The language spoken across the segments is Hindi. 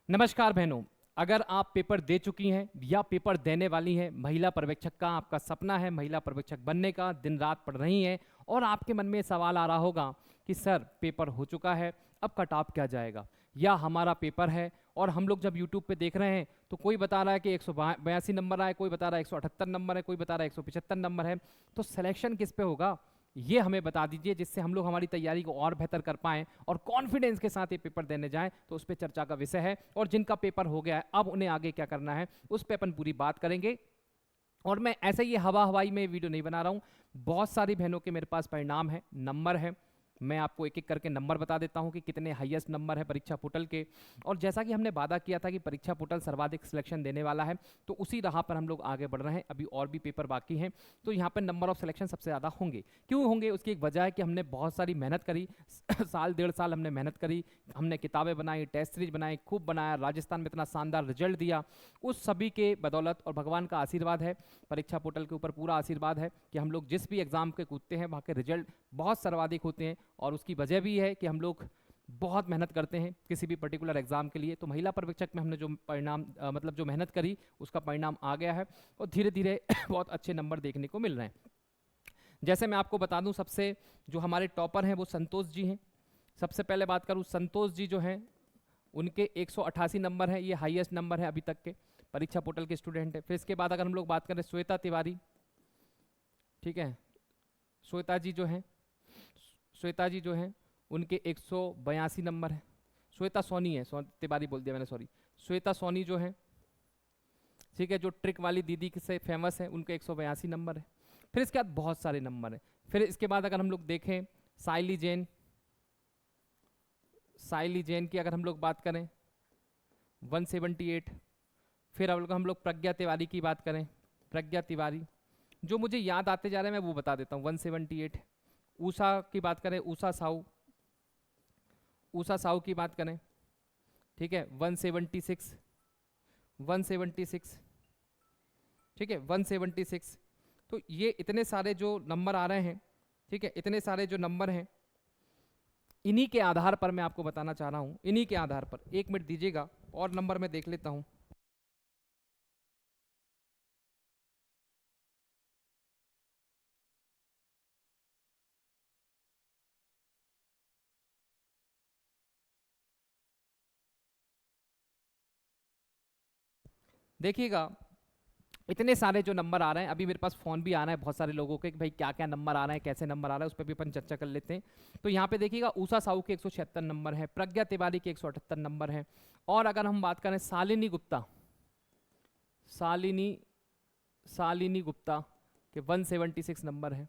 नमस्कार बहनों। अगर आप पेपर दे चुकी हैं या पेपर देने वाली हैं, महिला पर्यवेक्षक का आपका सपना है महिला पर्यवेक्षक बनने का, दिन रात पढ़ रही हैं और आपके मन में सवाल आ रहा होगा कि सर पेपर हो चुका है, अब कट ऑफ क्या जाएगा, या हमारा पेपर है और हम लोग जब यूट्यूब पे देख रहे हैं तो कोई बता रहा है कि 182 नंबर आए, कोई बता रहा है 178 नंबर है, कोई बता रहा है 175 नंबर है, तो सिलेक्शन किस पे होगा ये हमें बता दीजिए, जिससे हम लोग हमारी तैयारी को और बेहतर कर पाएं और कॉन्फिडेंस के साथ ये पेपर देने जाएं। तो उस पर चर्चा का विषय है और जिनका पेपर हो गया है अब उन्हें आगे क्या करना है उस पर अपन पूरी बात करेंगे। और मैं ऐसे ही हवा हवाई में वीडियो नहीं बना रहा हूं, बहुत सारी बहनों के मेरे पास परिणाम है, नंबर है, मैं आपको एक एक करके नंबर बता देता हूं कि कितने हाईएस्ट नंबर है परीक्षा पोर्टल के। और जैसा कि हमने वादा किया था कि परीक्षा पोर्टल सर्वाधिक सिलेक्शन देने वाला है, तो उसी राह पर हम लोग आगे बढ़ रहे हैं। अभी और भी पेपर बाकी हैं, तो यहाँ पर नंबर ऑफ सिलेक्शन सबसे ज़्यादा होंगे। क्यों होंगे उसकी एक वजह है कि हमने बहुत सारी मेहनत करी साल डेढ़ साल हमने मेहनत करी, हमने किताबें बनाई, टेस्ट सीरीज बनाई, खूब बनाया, राजस्थान में इतना शानदार रिजल्ट दिया, उस सभी के बदौलत और भगवान का आशीर्वाद है, परीक्षा पोर्टल के ऊपर पूरा आशीर्वाद है कि हम लोग जिस भी एग्जाम के कूदते हैं वहाँ के रिजल्ट बहुत सर्वाधिक होते हैं। और उसकी वजह भी है कि हम लोग बहुत मेहनत करते हैं किसी भी पर्टिकुलर एग्जाम के लिए। तो महिला पर्यवेक्षक में हमने जो परिणाम मतलब जो मेहनत करी उसका परिणाम आ गया है और धीरे धीरे बहुत अच्छे नंबर देखने को मिल रहे हैं। जैसे मैं आपको बता दूं, सबसे जो हमारे टॉपर हैं वो संतोष जी हैं। सबसे पहले बात करूं, संतोष जी जो हैं उनके 188 नंबर हैं, ये हाईएस्ट नंबर है अभी तक के, परीक्षा पोर्टल के स्टूडेंट है। फिर इसके बाद अगर हम लोग बात करें श्वेता तिवारी, ठीक है, श्वेता जी जो हैं उनके 182 नंबर है। श्वेता सोनी है, तिवारी बोल दिया मैंने, सॉरी, श्वेता सोनी जो है, ठीक है, जो ट्रिक वाली दीदी से फेमस है, उनके 182 नंबर है। फिर इसके बाद बहुत सारे नंबर हैं। फिर इसके बाद अगर हम लोग देखें साइली जैन की अगर हम लोग बात करें 178। फिर हम लोग प्रज्ञा तिवारी की बात करें, प्रज्ञा तिवारी, जो मुझे याद आते जा रहे हैं मैं वो बता देता हूँ, 178। ऊषा की बात करें, ऊषा साहू की बात करें, ठीक है, 176, ठीक है, 176। तो ये इतने सारे जो नंबर आ रहे हैं, ठीक है, इतने सारे जो नंबर हैं, इन्हीं के आधार पर मैं आपको बताना चाह रहा हूँ, इन्हीं के आधार पर, एक मिनट दीजिएगा और नंबर मैं देख लेता हूँ। देखिएगा इतने सारे जो नंबर आ रहे हैं, अभी मेरे पास फ़ोन भी आ रहा है बहुत सारे लोगों के कि भाई क्या क्या नंबर आ रहे हैं, कैसे नंबर आ रहा है, उस पर भी अपन चर्चा कर लेते हैं। तो यहाँ पे देखिएगा ऊषा साहू के 176 नंबर है, प्रज्ञा तिवारी के 178 नंबर हैं। और अगर हम बात करें शालिनी गुप्ता के 176 नंबर है,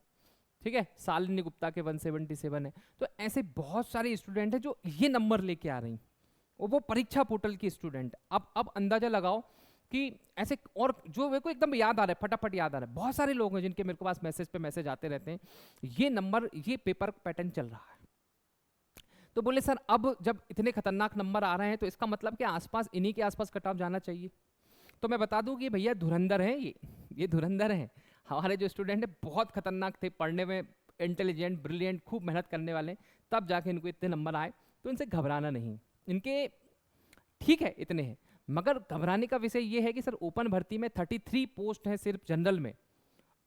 ठीक है, शालिनी गुप्ता के 177 है। तो ऐसे बहुत सारे स्टूडेंट हैं जो ये नंबर लेके आ रही हैं और वो परीक्षा पोर्टल की स्टूडेंट। अब अंदाजा लगाओ कि ऐसे, और जो मेरे को एकदम याद आ रहा है, फटाफट याद आ रहा है, बहुत सारे लोग हैं जिनके मेरे को पास मैसेज पे मैसेज आते रहते हैं, ये नंबर, ये पेपर पैटर्न चल रहा है। तो बोले सर अब जब इतने खतरनाक नंबर आ रहे हैं तो इसका मतलब कि आसपास, इन्हीं के आसपास कट ऑफ जाना चाहिए। तो मैं बता दूं कि भैया धुरंधर हैं ये धुरंधर हैं। हमारे जो स्टूडेंट हैं बहुत खतरनाक थे, पढ़ने में इंटेलिजेंट, ब्रिलियंट, खूब मेहनत करने वाले, तब जाके इनको इतने नंबर आए। तो इनसे घबराना नहीं, इनके ठीक है इतने हैं, मगर घबराने का विषय ये है कि सर ओपन भर्ती में 33 पोस्ट है सिर्फ जनरल में,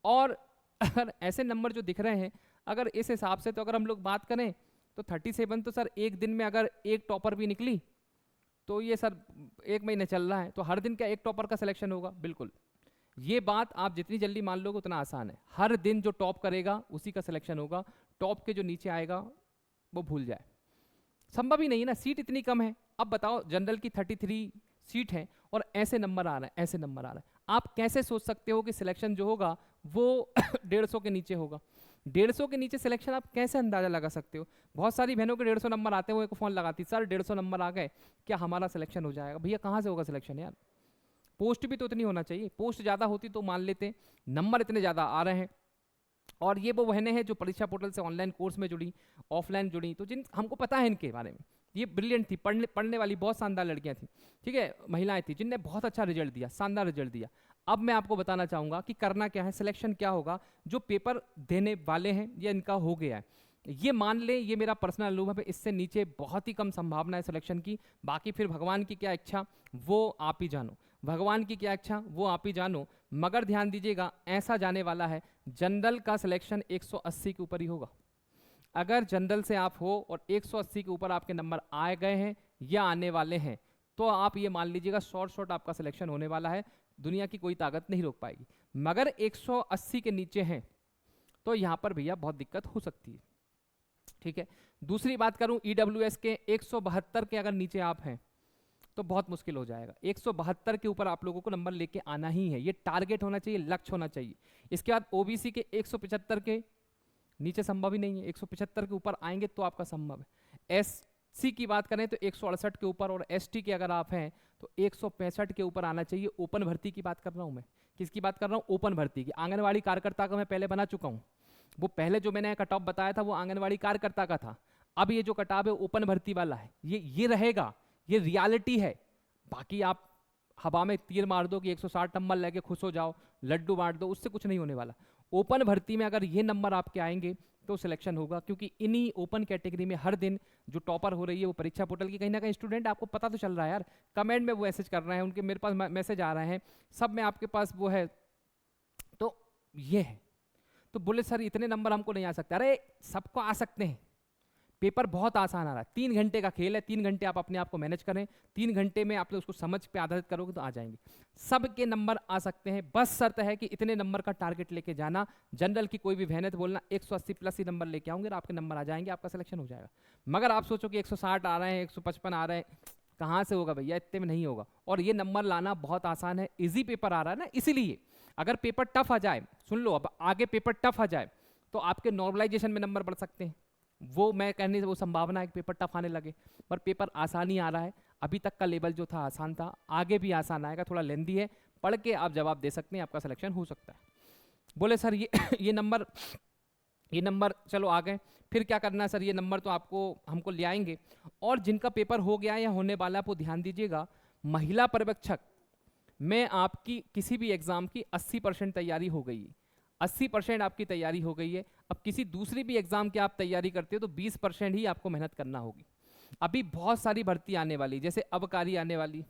और अगर ऐसे नंबर जो दिख रहे हैं, अगर इस हिसाब से, तो अगर हम लोग बात करें तो 37, तो सर एक दिन में अगर एक टॉपर भी निकली तो ये सर एक महीने चल रहा है, तो हर दिन क्या एक टॉपर का सिलेक्शन होगा? बिल्कुल, ये बात आप जितनी जल्दी मान लोगे उतना आसान है। हर दिन जो टॉप करेगा उसी का सिलेक्शन होगा, टॉप के जो नीचे आएगा वो भूल जाए, संभव ही नहीं है ना, सीट इतनी कम है। अब बताओ जनरल की 33 सीट है और ऐसे नंबर आ रहे हैं, ऐसे नंबर आ रहे हैं, आप कैसे सोच सकते हो कि सिलेक्शन जो होगा वो 150 के नीचे होगा? 150 के नीचे सिलेक्शन आप कैसे अंदाजा लगा सकते हो? बहुत सारी बहनों के 150 नंबर आते हुए को फ़ोन लगाती, सर 150 नंबर आ गए, क्या हमारा सिलेक्शन हो जाएगा? भैया कहाँ से होगा सिलेक्शन यार, पोस्ट भी तो इतनी होना चाहिए, पोस्ट ज़्यादा होती तो मान लेते, नंबर इतने ज़्यादा आ रहे हैं। और ये वो बहनें हैं जो परीक्षा पोर्टल से ऑनलाइन कोर्स में जुड़ी, ऑफलाइन जुड़ी, तो जिन हमको पता है इनके बारे में, ये ब्रिलियंट थी, पढ़ने वाली बहुत शानदार लड़कियां थी, ठीक है, महिलाएं थी जिनने बहुत अच्छा रिजल्ट दिया, शानदार रिजल्ट दिया। अब मैं आपको बताना चाहूँगा कि करना क्या है, सिलेक्शन क्या होगा, जो पेपर देने वाले हैं या इनका हो गया है, ये मान ले, ये मेरा पर्सनल अनुभव है, इससे नीचे बहुत ही कम संभावना है सिलेक्शन की। बाकी फिर भगवान की क्या इच्छा वो आप ही जानो, भगवान की क्या इच्छा वो आप ही जानो। मगर ध्यान दीजिएगा, ऐसा जाने वाला है जनरल का सिलेक्शन 180 के ऊपर ही होगा। अगर जनरल से आप हो और 180 के ऊपर आपके नंबर आ गए हैं या आने वाले हैं, तो आप ये मान लीजिएगा शॉर्ट आपका सिलेक्शन होने वाला है, दुनिया की कोई ताकत नहीं रोक पाएगी। मगर 180 के नीचे हैं तो यहाँ पर भैया बहुत दिक्कत हो सकती है, ठीक है। दूसरी बात करूं ईडब्ल्यूएस के 172 के अगर नीचे आप हैं तो बहुत मुश्किल हो जाएगा। 172 के ऊपर आप लोगों को नंबर लेके आना ही है, ये टारगेट होना चाहिए, लक्ष्य होना चाहिए। इसके बाद ओबीसी के 175 के नीचे संभव ही नहीं है, 175 के ऊपर आएंगे तो आपका संभव है। एससी की बात करें तो 168 के ऊपर, और एसटी के अगर आप हैं तो 165 के ऊपर आना चाहिए। ओपन भर्ती की बात कर रहा हूं मैं, किसकी बात कर रहा हूं? ओपन भर्ती की। आंगनवाड़ी कार्यकर्ता का मैं पहले बना चुका हूं, वो पहले जो मैंने कट ऑफ बताया था वो आंगनवाड़ी कार्यकर्ता का था। अब ये जो कट ऑफ है ओपन भर्ती वाला है, ये रहेगा, ये रियलिटी है। बाकी आप हवा में तीर मार दो कि 160 नंबर लेके खुश हो जाओ, लड्डू बांट दो, उससे कुछ नहीं होने वाला। ओपन भर्ती में अगर ये नंबर आपके आएंगे तो सिलेक्शन होगा, क्योंकि इन्हीं ओपन कैटेगरी में हर दिन जो टॉपर हो रही है वो परीक्षा पोर्टल की कहीं ना कहीं स्टूडेंट, आपको पता तो चल रहा है यार, कमेंट में वो मैसेज कर रहे हैं, उनके मेरे पास मैसेज आ रहे हैं, सब में आपके पास वो है। तो ये है, तो बोले सर इतने नंबर हमको नहीं आ सकते। अरे सबको आ सकते हैं, पेपर बहुत आसान आ रहा है, 3 घंटे का खेल है, 3 घंटे आप अपने आप को मैनेज करें, 3 घंटे में आप उसको समझ पे आधारित करोगे तो आ जाएंगे, सबके नंबर आ सकते हैं। बस शर्त है कि इतने नंबर का टारगेट लेके जाना। जनरल की कोई भी मेहनत बोलना 180 प्लस ही नंबर लेके आऊंगे, आपके नंबर आ जाएंगे, आपका सिलेक्शन हो जाएगा। मगर आप सोचो कि 160 आ रहे हैं, 155 आ रहे हैं, कहाँ से होगा भैया, इतने में नहीं होगा। और ये नंबर लाना बहुत आसान है, इजी पेपर आ रहा है ना, इसीलिए अगर पेपर टफ आ जाए, सुन लो, अब आगे पेपर टफ आ जाए तो आपके नॉर्मलाइजेशन में नंबर बढ़ सकते हैं। वो मैं कहने से वो संभावना है कि पेपर टफ आने लगे, पर पेपर आसानी आ रहा है। अभी तक का लेवल जो था आसान था, आगे भी आसान आएगा, थोड़ा लेंदी है, पढ़ के आप जवाब दे सकते हैं, आपका सिलेक्शन हो सकता है। बोले सर ये ये नंबर चलो आ गए, फिर क्या करना है सर? ये नंबर तो आपको हमको ले आएंगे। और जिनका पेपर हो गया या होने वाला है वो ध्यान दीजिएगा, महिला पर्यवेक्षक में आपकी किसी भी एग्जाम की 80% तैयारी हो गई है, 80% आपकी तैयारी हो गई है। अब किसी दूसरी भी एग्जाम की आप तैयारी करते हो तो 20% ही आपको मेहनत करना होगी। अभी बहुत सारी भर्ती आने वाली, जैसे अबकारी आने वाली,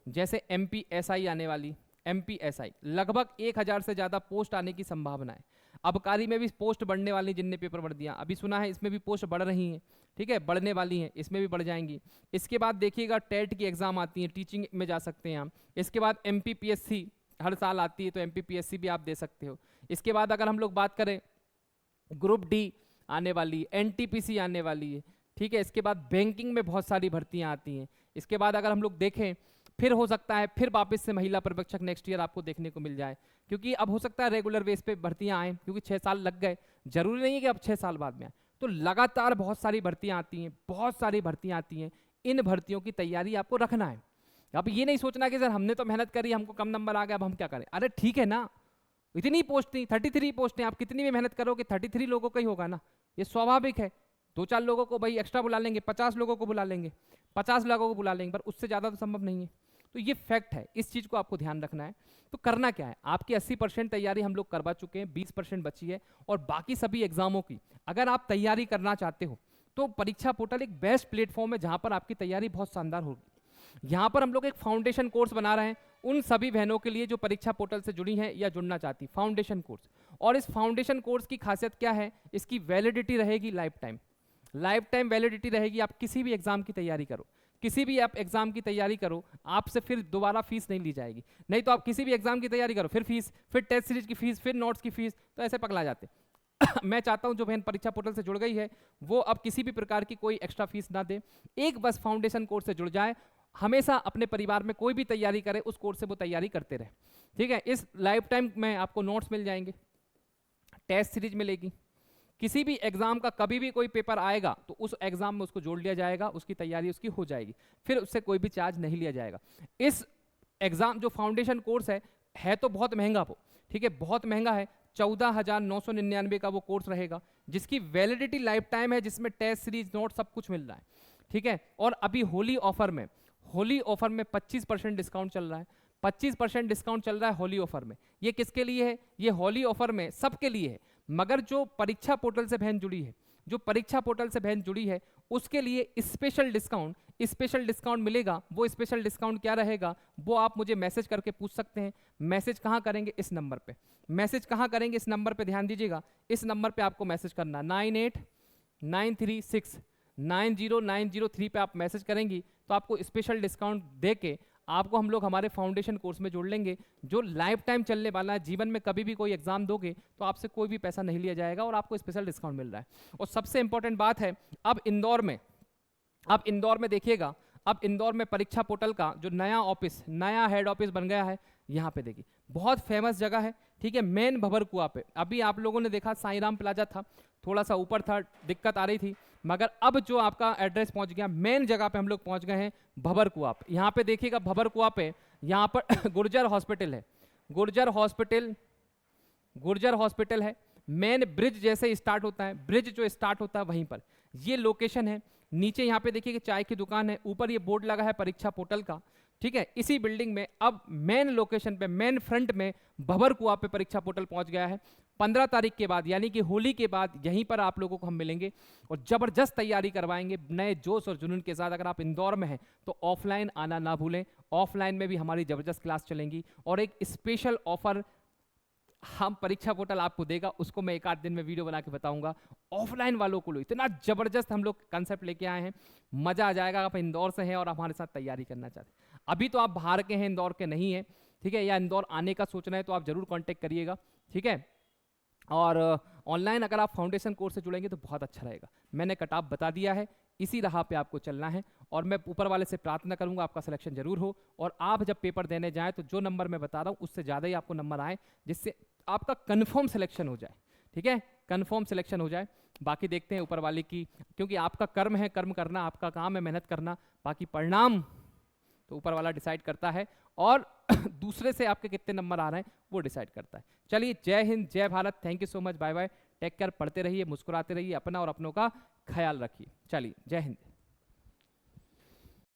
जैसे MPSI आने वाली, MPSI लगभग 1000 से ज़्यादा पोस्ट आने की संभावना है। अबकारी में भी पोस्ट बढ़ने वाली, जिनने पेपर बढ़ दिया, अभी सुना है इसमें भी पोस्ट बढ़ रही हैं, ठीक है, बढ़ने वाली हैं, इसमें भी बढ़ जाएंगी। इसके बाद देखिएगा टेट की एग्जाम आती है, टीचिंग में जा सकते हैं आप। इसके बाद MPPSC हर साल आती है, तो MPPSC भी आप दे सकते हो। इसके बाद अगर हम लोग बात करें, ग्रुप डी आने वाली, NTPC आने वाली है, ठीक है। इसके बाद बैंकिंग में बहुत सारी भर्तियां आती हैं। इसके बाद अगर हम लोग देखें, फिर हो सकता है फिर वापस से महिला पर्यवेक्षक नेक्स्ट ईयर आपको देखने को मिल जाए, क्योंकि अब हो सकता है रेगुलर बेस पे भर्तियां आए, क्योंकि 6 साल लग गए, जरूरी नहीं है कि अब 6 साल बाद में आए। तो लगातार बहुत सारी भर्तियां आती हैं, बहुत सारी भर्तियां आती हैं, इन भर्तियों की तैयारी आपको रखना है। अब ये नहीं सोचना कि सर हमने तो मेहनत करी, हमको कम नंबर आ गया, अब हम क्या करें। अरे ठीक है ना, इतनी पोस्ट नहीं, 33 पोस्ट हैं, आप कितनी भी मेहनत करोगे 33 लोगों का ही होगा ना, ये स्वाभाविक है। 2-4 लोगों को भाई एक्स्ट्रा बुला लेंगे, 50 लोगों को बुला लेंगे, 50 लोगों को बुला लेंगे, पर उससे ज़्यादा तो संभव नहीं है। तो ये फैक्ट है, इस चीज़ को आपको ध्यान रखना है। तो करना क्या है, आपकी 80% तैयारी हम लोग करवा चुके हैं, 20% बची है, और बाकी सभी एग्जामों की अगर आप तैयारी करना चाहते हो तो परीक्षा पोर्टल एक बेस्ट प्लेटफॉर्म है जहाँ पर आपकी तैयारी बहुत शानदार होगी। यहाँ पर हम लोग एक फाउंडेशन कोर्स बना रहे हैं उन सभी बहनों के लिए जो परीक्षा पोर्टल से जुड़ी हैं या जुड़ना चाहती, फाउंडेशन कोर्स। और इस फाउंडेशन कोर्स की खासियत क्या है, इसकी वैलिडिटी रहेगी life time, life time validity रहेगी। आप किसी भी एग्जाम की तैयारी करो, किसी भी आप एग्जाम की तैयारी करो, आपसे फिर दोबारा फीस नहीं ली जाएगी। नहीं तो आप किसी भी एग्जाम की तैयारी करो, फिर फीस, फिर टेस्ट सीरीज की फीस, फिर नोट्स की फीस, तो ऐसे पगला जाते। मैं चाहता हूं जो बहन परीक्षा पोर्टल से जुड़ गई है वो अब किसी भी प्रकार की कोई एक्स्ट्रा फीस ना दे, एक बस फाउंडेशन कोर्स से जुड़ जाए, हमेशा अपने परिवार में कोई भी तैयारी करे उस कोर्स से वो तैयारी करते रहे, ठीक है। इस लाइफ टाइम में आपको नोट्स मिल जाएंगे, टेस्ट सीरीज मिलेगी, किसी भी एग्जाम का कभी भी कोई पेपर आएगा तो उस एग्जाम में उसको जोड़ लिया जाएगा, उसकी तैयारी उसकी हो जाएगी, फिर उससे कोई भी चार्ज नहीं लिया जाएगा। इस एग्जाम जो फाउंडेशन कोर्स है तो बहुत महंगा वो, ठीक है, बहुत महंगा है, 14,999 का वो कोर्स रहेगा, जिसकी वैलिडिटी लाइफ टाइम है, जिसमें टेस्ट सीरीज नोट सब कुछ मिल रहा है, ठीक है। और अभी होली ऑफर में 25% डिस्काउंट चल रहा है, 25% डिस्काउंट चल रहा है होली ऑफर में। ये किसके लिए है? ये होली ऑफर में सबके लिए है, मगर जो परीक्षा पोर्टल से बहन जुड़ी है जो परीक्षा पोर्टल से बहन जुड़ी है उसके लिए स्पेशल डिस्काउंट मिलेगा। वो स्पेशल डिस्काउंट क्या रहेगा वो आप मुझे मैसेज करके पूछ सकते हैं। मैसेज कहाँ करेंगे? इस नंबर पे। मैसेज कहाँ करेंगे? इस नंबर पे ध्यान दीजिएगा, इस नंबर पे आपको मैसेज करना 9893690903 पे आप मैसेज करेंगी तो आपको स्पेशल डिस्काउंट दे के आपको हम लोग हमारे फाउंडेशन कोर्स में जोड़ लेंगे, जो लाइफ टाइम चलने वाला है। जीवन में कभी भी कोई एग्जाम दोगे तो आपसे कोई भी पैसा नहीं लिया जाएगा और आपको स्पेशल डिस्काउंट मिल रहा है। और सबसे इंपॉर्टेंट बात है, अब इंदौर में देखिएगा, अब इंदौर में परीक्षा पोर्टल का जो नया हेड ऑफिस बन गया है, यहाँ पे देखिए बहुत फेमस जगह है, ठीक है, मेन भभरकुआ पे। अभी आप लोगों ने देखा साईराम प्लाजा था, थोड़ा सा ऊपर था, दिक्कत आ रही थी, मगर अब जो आपका एड्रेस पहुंच गया, मेन जगह पे हम लोग पहुंच गए हैं, भभरकुआ पे। यहाँ पे देखिएगा भभरकुआ पे, यहाँ पर गुर्जर हॉस्पिटल है। मेन ब्रिज जैसे स्टार्ट होता है, ब्रिज जो स्टार्ट होता है वहीं पर ये लोकेशन है। नीचे यहाँ पे देखिए कि चाय की दुकान है, ऊपर ये बोर्ड लगा है परीक्षा पोर्टल का, ठीक है। इसी बिल्डिंग में अब मेन लोकेशन पे, मेन फ्रंट में भभरकुआ पे परीक्षा पोर्टल पहुंच गया है। 15 तारीख के बाद यानी कि होली के बाद यहीं पर आप लोगों को हम मिलेंगे और जबरदस्त तैयारी करवाएंगे नए जोश और जुनून के साथ। अगर आप इंदौर में हैं तो ऑफलाइन आना ना भूलें, ऑफलाइन में भी हमारी जबरदस्त क्लास चलेंगी और एक स्पेशल ऑफर हम परीक्षा पोर्टल आपको देगा, उसको मैं एक आध दिन में वीडियो बना के बताऊंगा। ऑफलाइन वालों को लो, इतना जबरदस्त हम लोग कंसेप्ट लेके आए हैं, मजा आ जाएगा। आप इंदौर से हैं और हमारे साथ तैयारी करना चाहते हैं, अभी तो आप बाहर के हैं, इंदौर के नहीं हैं, ठीक है, या इंदौर आने का सोच रहे हैं तो आप जरूर कांटेक्ट करिएगा, ठीक है। और ऑनलाइन अगर आप फाउंडेशन कोर्स से जुड़ेंगे तो बहुत अच्छा रहेगा। मैंने कट ऑफ बता दिया है, इसी राह पे आपको चलना है और मैं ऊपर वाले से प्रार्थना करूंगा आपका सिलेक्शन जरूर हो और आप जब पेपर देने जाएं तो जो नंबर मैं बता रहा हूं उससे ज़्यादा ही आपको नंबर आए, जिससे आपका कन्फर्म सिलेक्शन हो जाए, ठीक है, कन्फर्म सिलेक्शन हो जाए। बाकी देखते हैं ऊपर वाले की, क्योंकि आपका कर्म है, कर्म करना आपका काम है, मेहनत करना, बाकी परिणाम तो ऊपर वाला डिसाइड करता है और दूसरे से आपके कितने नंबर आ रहे हैं वो डिसाइड करता है। चलिए, जय हिंद, जय Bharat, thank you so much, bye bye, take care, पढ़ते रहिए, मुस्कुराते रहिए, अपना और अपनों का ख्याल रखिए। चलिए, जय हिंद।